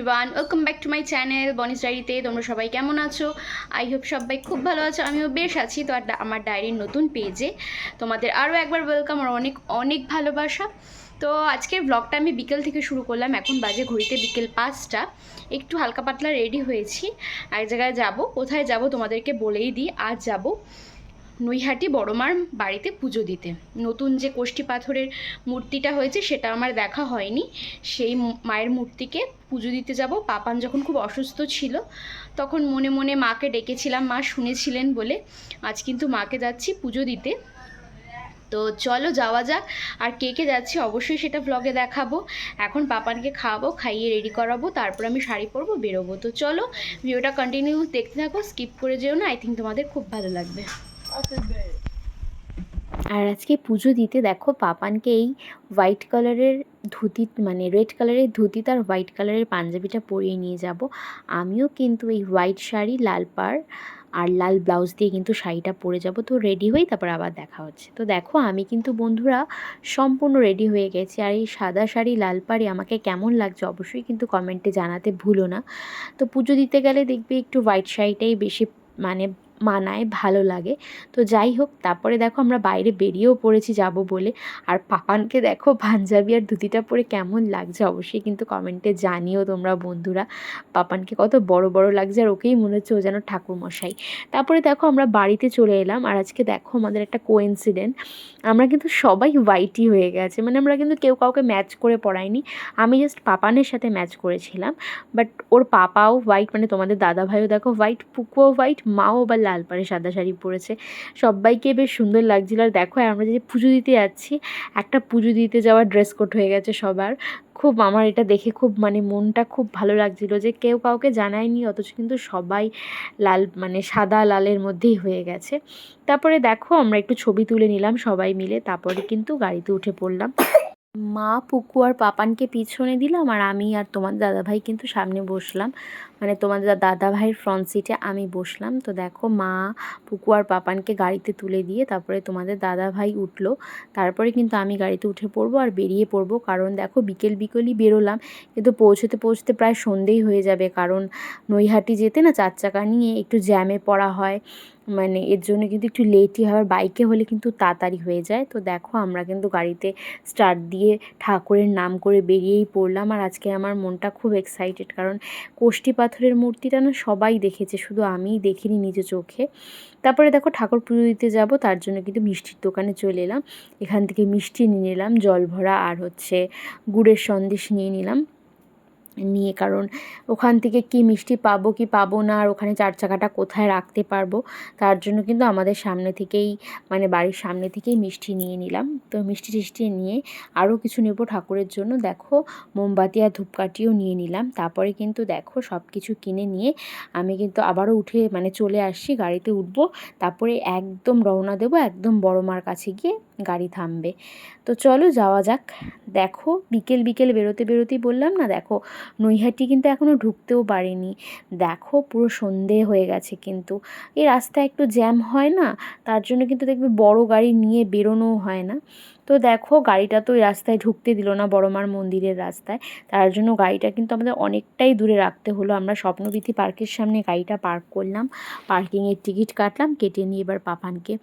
Everyone, welcome back to my channel Bonis ডায়েরিতে। তোমরা সবাই কেমন আছো? আই হোপ সবাই খুব ভালো আছো, আমিও বেশ আছি। তো আমার ডায়েরির নতুন পেজে তোমাদের আরও একবার ওয়েলকাম আর অনেক অনেক ভালোবাসা। তো আজকের ব্লগটা আমি বিকেল থেকে শুরু করলাম। এখন বাজে ঘড়িতে বিকেল 5টা। একটু হালকা পাতলা রেডি হয়েছি, এক জায়গায় যাব। কোথায় যাব তোমাদেরকে বলেই দিই। আজ যাব নৈহাটি বড়মার বাড়িতে পুজো দিতে। নতুন যে কোষ্ঠী পাথরের মূর্তিটা হয়েছে সেটা আমার দেখা হয়নি। সেই মায়ের মূর্তিকে পুজো দিতে যাব। পাপান যখন খুব অসুস্থ ছিল তখন মনে মনে মাকে ডেকেছিলাম, মা শুনেছিলেন বলে আজ কিন্তু মাকে যাচ্ছি পুজো দিতে। তো চলো যাওয়া যাক। আর কে কে যাচ্ছি অবশ্যই সেটা ব্লগে দেখাবো। এখন পাপানকে খাওয়াবো, খাইয়ে রেডি করাবো, তারপর আমি শাড়ি পরবো, বেরোবো। তো চলো ভিডিওটা কন্টিনিউ দেখতে থাকো, স্কিপ করে যেও না। আই থিঙ্ক তোমাদের খুব ভালো লাগবে। আর আজকে পুজো দিতে দেখো পাপানকে এই হোয়াইট কালারের ধুতি, মানে রেড কালারের ধুতি তার হোয়াইট কালারের পাঞ্জাবিটা পরিয়ে নিয়ে যাব। আমিও কিন্তু এই হোয়াইট শাড়ি, লাল পাড় আর লাল ব্লাউজ দিয়ে কিন্তু শাড়িটা পরে যাব। তো রেডি হই, তারপর আবার দেখা হচ্ছে। তো দেখো আমি কিন্তু বন্ধুরা সম্পূর্ণ রেডি হয়ে গেছি। আর এই সাদা শাড়ি লাল পাড়ি আমাকে কেমন লাগছে অবশ্যই কিন্তু কমেন্টে জানাতে ভুলো না। তো পুজো দিতে গেলে দেখবে একটু হোয়াইট শাড়িটাই বেশি মানে মানায়, ভালো লাগে। তো যাই হোক, তারপরে দেখো আমরা বাইরে বেরিয়েও পড়েছি যাব বলে। আর পাপানকে দেখো পাঞ্জাবি আর ধুতিটা পরে কেমন লাগছে অবশ্যই কিন্তু কমেন্টে জানিও তোমরা বন্ধুরা। পাপানকে কত বড় বড় লাগছে, আর ওকেই মনে হচ্ছে ও যেন ঠাকুরমশাই। তারপরে দেখো আমরা বাড়িতে চলে এলাম। আর আজকে দেখো আমাদের একটা কোইন্সিডেন্ট, আমরা কিন্তু সবাই হোয়াইটই হয়ে গেছে। মানে আমরা কিন্তু কেউ কাউকে ম্যাচ করে পড়াইনি। আমি জাস্ট পাপানের সাথে ম্যাচ করেছিলাম, বাট ওর পাপাও হোয়াইট, মানে তোমাদের দাদা ভাইও দেখো হোয়াইট, পুকুও হোয়াইট, মাও বা লাল পাড়ে সাদা শাড়ি পরেছে। সবাইকে বেশ সুন্দর লাগছিল। আর দেখো আমরা যে পুজো দিতে যাচ্ছি, একটা পুজো দিতে যাওয়ার ড্রেস কোড হয়ে গেছে সবার। খুব আমার এটা দেখে খুব মানে মনটা খুব ভালো লাগছিল যে কেউ কাউকে জানায়নি, অথচ কিন্তু সবাই লাল, মানে সাদা লালের মধ্যেই হয়ে গেছে। তারপরে দেখো আমরা একটু ছবি তুলে নিলাম সবাই মিলে, তারপরে কিন্তু গাড়িতে উঠে পড়লাম। মা, পুকু আর পাপানকে পিছনে দিলাম, আর আমি আর তোমার দাদাভাই কিন্তু সামনে বসলাম। মানে তোমাদের দাদাভাইয়ের ফ্রন্ট সিটে আমি বসলাম। তো দেখো মা, পুকু আর পাপানকে গাড়িতে তুলে দিয়ে তারপরে তোমাদের দাদাভাই উঠলো। তারপরে কিন্তু আমি গাড়িতে উঠে পড়বো আর বেরিয়ে পড়বো। কারণ দেখো বিকেল বিকেলই বেরোলাম, কিন্তু পৌঁছতে পৌঁছতে প্রায় সন্ধেই হয়ে যাবে। কারণ নৈহাটি যেতে না 4 চাকা নিয়ে একটু জ্যামে পড়া হয়, মানে এর জন্য কিন্তু একটু লেটই হয়। বাইকে হলে কিন্তু তাড়াতাড়ি হয়ে যায়। তো দেখো আমরা কিন্তু গাড়িতে স্টার্ট দিয়ে ঠাকুরের নাম করে বেরিয়েই পড়লাম। আর আজকে আমার মনটা খুব এক্সাইটেড, কারণ কোষ্ঠী পাথরের মূর্তিটা না সবাই দেখেছে, শুধু আমিই দেখিনি নিজে চোখে। তারপরে দেখো ঠাকুর পুজো দিতে যাব, তার জন্য কিন্তু মিষ্টির দোকানে চলে এলাম। এখান থেকে মিষ্টি নিয়ে নিলাম, জল ভরা আর হচ্ছে গুড়ের সন্দেশ নিয়ে নিলাম। নিয়ে কারণ ওখান থেকে কি মিষ্টি পাবো কি পাবো না, আর ওখানে 4 চাকাটা কোথায় রাখতে পারবো, তার জন্য কিন্তু আমাদের সামনে থেকেই, মানে বাড়ির সামনে থেকেই মিষ্টি নিয়ে নিলাম। তো মিষ্টি টিষ্টি নিয়ে আরও কিছু নেব ঠাকুরের জন্য। দেখো মোমবাতি আর ধূপকাঠিও নিয়ে নিলাম। তারপরে কিন্তু দেখো সব কিছু কিনে নিয়ে আমি কিন্তু আবারও উঠে মানে চলে আসছি, গাড়িতে উঠবো। তারপরে একদম রওনা দেবো, একদম বড় মার কাছে গিয়ে গাড়ি থামবে। তো চলো যাওয়া যাক। দেখো বিকেল বিকেল বেরোতে বেরোতেই বললাম না, দেখো নৈহাটি কিন্তু এখনও ঢুকতেও পারিনি। দেখো পুরো সন্ধে হয়ে গেছে, কিন্তু এই রাস্তায় একটু জ্যাম হয় না, তার জন্য কিন্তু দেখবে বড় গাড়ি নিয়ে বেরোনোও হয় না। তো দেখো গাড়িটা তো ওই রাস্তায় ঢুকতে দিল না, বড়মার মন্দিরের রাস্তায়। তার জন্য গাড়িটা কিন্তু আমাদের অনেকটাই দূরে রাখতে হলো। আমরা স্বপ্নবীথি পার্কের সামনে গাড়িটা পার্ক করলাম, পার্কিংয়ের টিকিট কাটলাম, কেটে নিয়ে এবার পাপানকে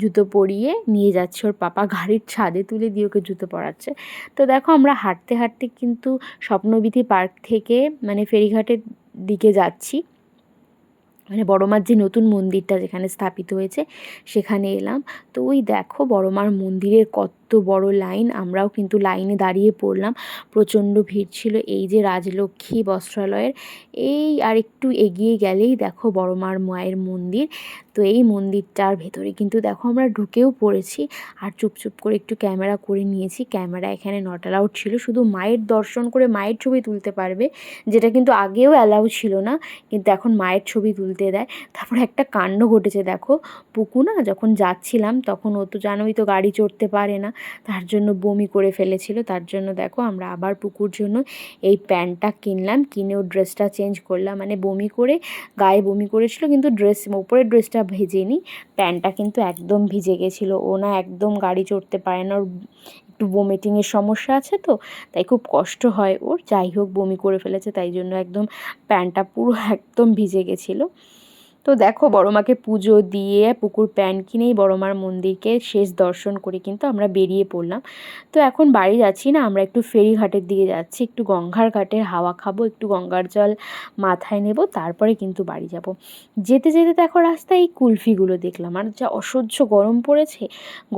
জুতো পরিয়ে নিয়ে যাচ্ছে। ওর পাপা গাড়ির ছাদে তুলে দিয়ে ওকে জুতো পরাচ্ছে। তো দেখো আমরা হাঁটতে হাঁটতে কিন্তু স্বপ্নবীথি পার্ক থেকে মানে ফেরিঘাটের দিকে যাচ্ছি, মানে বড়মার যে নতুন মন্দিরটা যেখানে স্থাপিত হয়েছে সেখানে এলাম। তো ওই দেখো বড়মার মন্দিরের কত বড় লাইন, আমরাও কিন্তু লাইনে দাঁড়িয়ে পড়লাম। প্রচণ্ড ভিড় ছিল। এই যে রাজলক্ষ্মী বস্ত্রালয়ের এই আর একটু এগিয়ে গেলেই দেখো বড়মার মায়ের মন্দির। তো এই মন্দিরটার ভেতরে কিন্তু দেখো আমরা ঢুকেও পড়েছি, আর চুপ করে একটু ক্যামেরা করে নিয়েছি। ক্যামেরা এখানে নট অ্যালাউড ছিল, শুধু মায়ের দর্শন করে মায়ের ছবি তুলতে পারবে, যেটা কিন্তু আগেও অ্যালাউ ছিল না, কিন্তু এখন মায়ের ছবি তুলতে দেয়। তারপরে একটা কাণ্ড ঘটেছে দেখো, পুকু না যখন যাচ্ছিলাম তখন ও তো জানোই তো গাড়ি চড়তে পারে না, তার জন্য বমি করে ফেলেছিল। তার জন্য দেখো আমরা আবার পুকুর জন্য এই প্যান্টটা কিনলাম, কিনে ওর ড্রেসটা চেঞ্জ করলাম। মানে বমি করে গায়ে বমি করেছিল, কিন্তু ওপরের ড্রেসটা ভেজেনি, প্যান্টটা কিন্তু একদম ভিজে গেছিলো। ও না একদম গাড়ি চড়তে পারে না, ওর একটু একটু ভমিটিংয়ের সমস্যা আছে তো, তাই খুব কষ্ট হয় ওর। যাই হোক, বমি করে ফেলেছে, তাই জন্য একদম প্যান্টটা পুরো একদম ভিজে গেছিলো। তো দেখো বড় মাকে পুজো দিয়ে পুকুর প্যান্ট কিনেই বড় মার মন্দিরকে শেষ দর্শন করে কিন্তু আমরা বেরিয়ে পড়লাম। তো এখন বাড়ি যাচ্ছি না, আমরা একটু ফেরিঘাটের দিকে যাচ্ছি, একটু গঙ্গার ঘাটের হাওয়া খাবো, একটু গঙ্গার জল মাথায় নেব, তারপরে কিন্তু বাড়ি যাব। যেতে যেতে দেখো রাস্তায় এই কুলফিগুলো দেখলাম, আর যা অসহ্য গরম পড়েছে,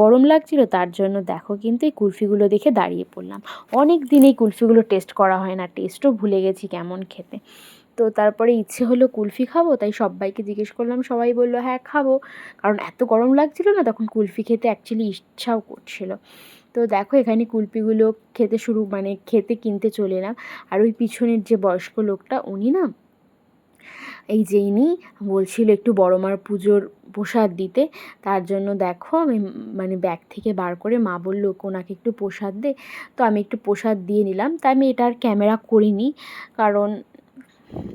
গরম লাগছিল, তার জন্য দেখো কিন্তু এই কুলফিগুলো দেখে দাঁড়িয়ে পড়লাম। অনেক দিন এই কুলফিগুলো টেস্ট করা হয় না, টেস্টও ভুলে গেছি কেমন খেতে। তো তারপরে ইচ্ছে হলো কুলফি খাবো, তাই সবাইকে জিজ্ঞেস করলাম, সবাই বললো হ্যাঁ খাবো, কারণ এত গরম লাগছিল না তখন কুলফি খেতে অ্যাকচুয়ালি ইচ্ছাও করছিল। তো দেখো এখানে কুলফিগুলো খেতে কিনতে চলে এলাম। আর ওই পিছনের যে বয়স্ক লোকটা, উনি না ইনি বলছিল একটু বড় মার পুজোর প্রসাদ দিতে, তার জন্য দেখো আমি ব্যাগ থেকে বার করে, মা বললো ওনাকে একটু প্রসাদ দে, তো আমি একটু প্রসাদ দিয়ে নিলাম। তাই আমি এটা আর ক্যামেরা করিনি, কারণ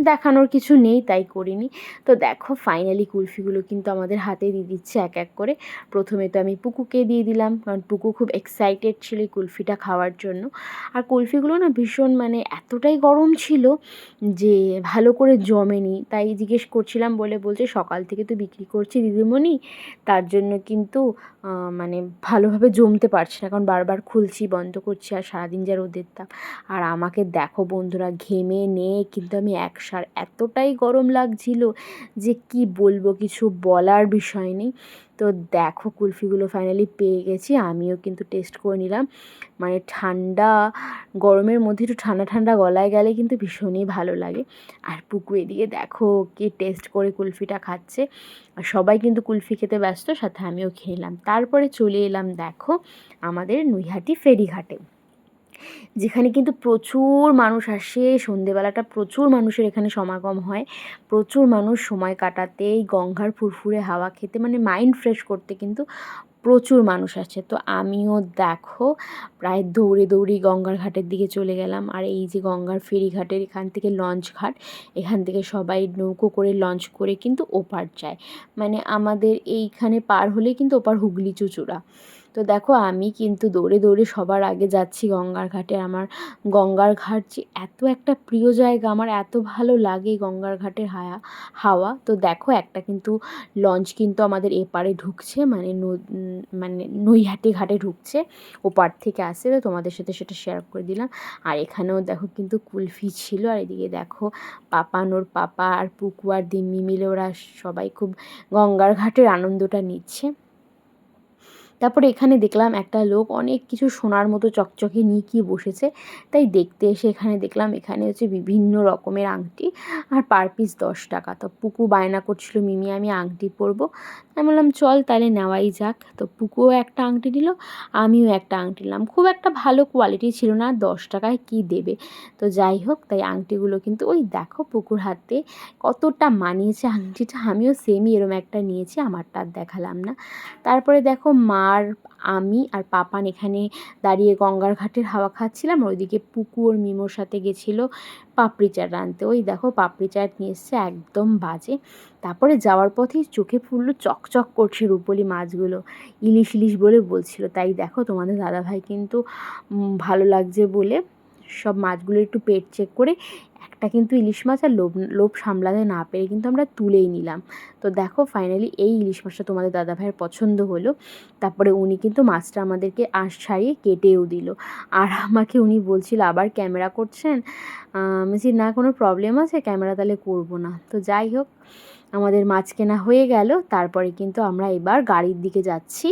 দেখানোর কিছু নেই, তাই করিনি। তো দেখো ফাইনালি কুলফিগুলো কিন্তু আমাদের হাতে দিয়ে দিচ্ছে এক এক করে। প্রথমে তো আমি পুকুকে দিয়ে দিলাম, কারণ পুকু খুব এক্সাইটেড ছিল এই কুলফিটা খাওয়ার জন্য। আর কুলফিগুলো না ভীষণ এতটাই গরম ছিল যে ভালো করে জমেনি, তাই জিজ্ঞেস করছিলাম বলে বলছে সকাল থেকে তো বিক্রি করছি দিদিমণি, তার জন্য কিন্তু ভালোভাবে জমতে পারছে না, কারণ বারবার খুলছি বন্ধ করছি, আর সারাদিন যা রোদের তাপ। আর আমাকে দেখো বন্ধুরা, ঘেমে নিয়ে কিন্তু আমি একসার, এতটাই গরম লাগছিল যে কি বলবো, কিছু বলার বিষয় নেই। তো দেখো কুলফিগুলো ফাইনালি পেয়ে গেছি, আমিও কিন্তু টেস্ট করে নিলাম। ঠান্ডা গরমের মধ্যে একটু ঠান্ডা ঠান্ডা গলায় গেলে কিন্তু ভীষণই ভালো লাগে। আর পুকু এদিকে দেখো কি টেস্ট করে কুলফিটা খাচ্ছে। আর সবাই কিন্তু কুলফি খেতে ব্যস্ত, সাথে আমিও খেলাম। তারপরে চলে এলাম দেখো আমাদের নৈহাটি ফেরিঘাটে, যেখানে কিন্তু প্রচুর মানুষ আসে, সন্ধেবেলাটা প্রচুর মানুষের এখানে সমাগম হয়, প্রচুর মানুষ সময় কাটাতে, এই গঙ্গার ফুরফুরে হাওয়া খেতে, মাইন্ড ফ্রেশ করতে কিন্তু প্রচুর মানুষ আসে। তো আমিও দেখো প্রায় দৌড়ে দৌড়েই গঙ্গার ঘাটের দিকে চলে গেলাম। আর এই যে গঙ্গার ফেরিঘাটের এখান থেকে লঞ্চ ঘাট, এখান থেকে সবাই নৌকো করে লঞ্চ করে কিন্তু ওপার যায়, আমাদের এইখানে পার হলেই কিন্তু ওপার হুগলি চুঁচুড়া। তো দেখো আমি কিন্তু দৌড়ে দৌড়ে সবার আগে যাচ্ছি গঙ্গার ঘাটে। আমার গঙ্গার ঘাট যে এত একটা প্রিয় জায়গা, আমার এত ভালো লাগে গঙ্গার ঘাটের হাওয়া। তো দেখো একটা কিন্তু লঞ্চ কিন্তু আমাদের এপারে ঢুকছে, নৈহাটি ঘাটে ঢুকছে, ওপার থেকে আসছে। তো তোমাদের সাথে সেটা শেয়ার করে দিলাম। আর এখানেও দেখো কিন্তু কুলফি ছিল, আর এদিকে দেখো ওর পাপা আর পুকু আর দিম্মি মিলে ওরা সবাই খুব গঙ্গার ঘাটের আনন্দটা নিচ্ছে। তারপরে এখানে দেখলাম একটা লোক অনেক কিছু সোনার মতো চকচকে নিয়ে কি বসেছে, তাই দেখতে এসে এখানে দেখলাম এখানে হচ্ছে বিভিন্ন রকমের আংটি, আর পার পিস 10 টাকা। তো পুকু বায়না করছিল মিমি আমি আংটি পরবো, আমি বললাম চল তাহলে নেওয়াই যাক। তো পুকুও একটা আংটি নিল, আমিও একটা আংটি নিলাম। খুব একটা ভালো কোয়ালিটি ছিল না, 10 টাকায় কি দেবে। তো যাই হোক, তাই আংটিগুলো কিন্তু ওই দেখো পুকুর হাতে কতটা মানিয়েছে আংটিটা, আমিও সেমই এরম একটা নিয়েছি, আমারটা আর দেখালাম না। তারপরে দেখো মার, আমি আর পাপান এখানে দাঁড়িয়ে গঙ্গার ঘাটের হাওয়া খাচ্ছিলাম। ওইদিকে পুকু ওর মিমোর সাথে গেছিলো পাপড়ি চাট আনতে। ওই দেখো পাপড়ি চাট নিয়ে এসছে একদম বাজে। তারপরে যাওয়ার পথেই চোখে পড়লো চকচক করছে রুপোলি মাছগুলো, ইলিশ ইলিশ বলে বলছিল। তাই দেখো তোমাদের দাদাভাই কিন্তু ভালো লাগছে বলে সব মাছগুলো একটু পেট চেক করে একটা কিন্তু ইলিশ মাছ আর লোভ সামলাতে না পেরে কিন্তু আমরা তুলেই নিলাম। তো দেখো ফাইনালি এই ইলিশ মাছটা তোমাদের দাদাভাইয়ের পছন্দ হলো। তারপরে উনি কিন্তু মাছটা আমাদেরকে আঁশ ছাড়িয়ে কেটেও দিল। আর আমাকে উনি বলছিল আবার ক্যামেরা করছেন, আমি বলছি না কোনো প্রবলেম আছে, ক্যামেরা তাহলে করবো না। তো যাই হোক, আমাদের মাছ কেনা হয়ে গেল। তারপরে কিন্তু আমরা এবার গাড়ির দিকে যাচ্ছি,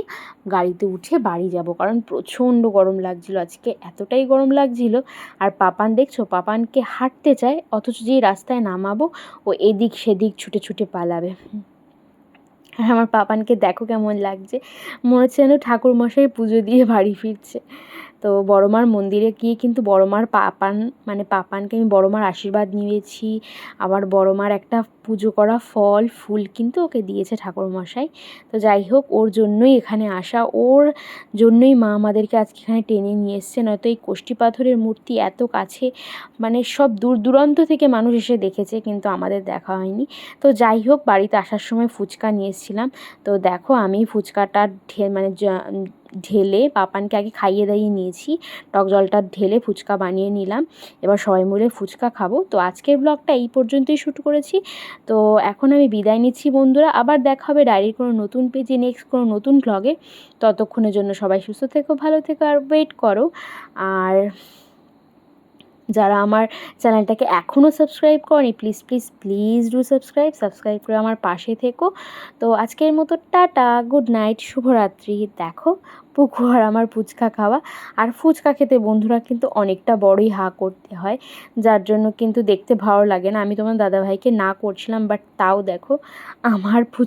গাড়িতে উঠে বাড়ি যাব, কারণ প্রচণ্ড গরম লাগছিল আজকে, এতটাই গরম লাগছিল। আর পাপান দেখছো, পাপানকে হাঁটতে চায়, অথচ যেই রাস্তায় নামাবো ও এদিক সেদিক ছুটে ছুটে পালাবে। আর আমার পাপানকে দেখো কেমন লাগছে, মনে হচ্ছে যেন ঠাকুরমশাই পুজো দিয়ে বাড়ি ফিরছে। তো বড় মার মন্দিরে গিয়ে কিন্তু বড় মার পাপানকে আমি বড় মার আশীর্বাদ নিয়েছি। আবার বড় মার একটা পুজো করা ফল ফুল কিন্তু ওকে দিয়েছে ঠাকুরমশাই। তো যাই হোক, ওর জন্যই এখানে আসা, ওর জন্যই মা আমাদেরকে আজকে এখানে টেনে নিয়ে এসছে, নয়তো এই কষ্টি পাথরের মূর্তি এত কাছে, সব দূর দূরান্ত থেকে মানুষ এসে দেখেছে, কিন্তু আমাদের দেখা হয়নি। তো যাই হোক, বাড়িতে আসার সময় ফুচকা নিয়ে এসেছিলাম। তো দেখো আমি ফুচকাটা ঢেলে পাপানকে আগে খাইয়ে দাইয়ে নিয়েছি, টক জলটা ঢেলে ফুচকা বানিয়ে নিলাম। এবার সবাই মিলে ফুচকা খাবো। তো আজকের ব্লগটা এই পর্যন্তই শ্যুট করেছি। তো এখন আমি বিদায় নিচ্ছি বন্ধুরা, আবার দেখা হবে ডায়েরির কোনো নতুন পেজে, নেক্সট কোনো নতুন ব্লগে। ততক্ষণের জন্য সবাই সুস্থ থেকো, ভালো থেকো, আর ওয়েট করো। আর যারা আমার চ্যানেলটাকে এখনও সাবস্ক্রাইব করেনি, please please please do subscribe করে আমার পাশে থেকো। তো আজকের মতো টাটা, গুড নাইট, শুভরাত্রি। দেখো পুকু আর আমার ফুচকা খাওয়া, আর ফুচকা খেতে বন্ধুরা কিন্তু অনেকটা বড়ই হা করতে হয়, যার জন্য কিন্তু দেখতে ভালো লাগে না। আমি তোমার দাদাভাইকে না করছিলাম, বাট তাও দেখো আমার ফুচকা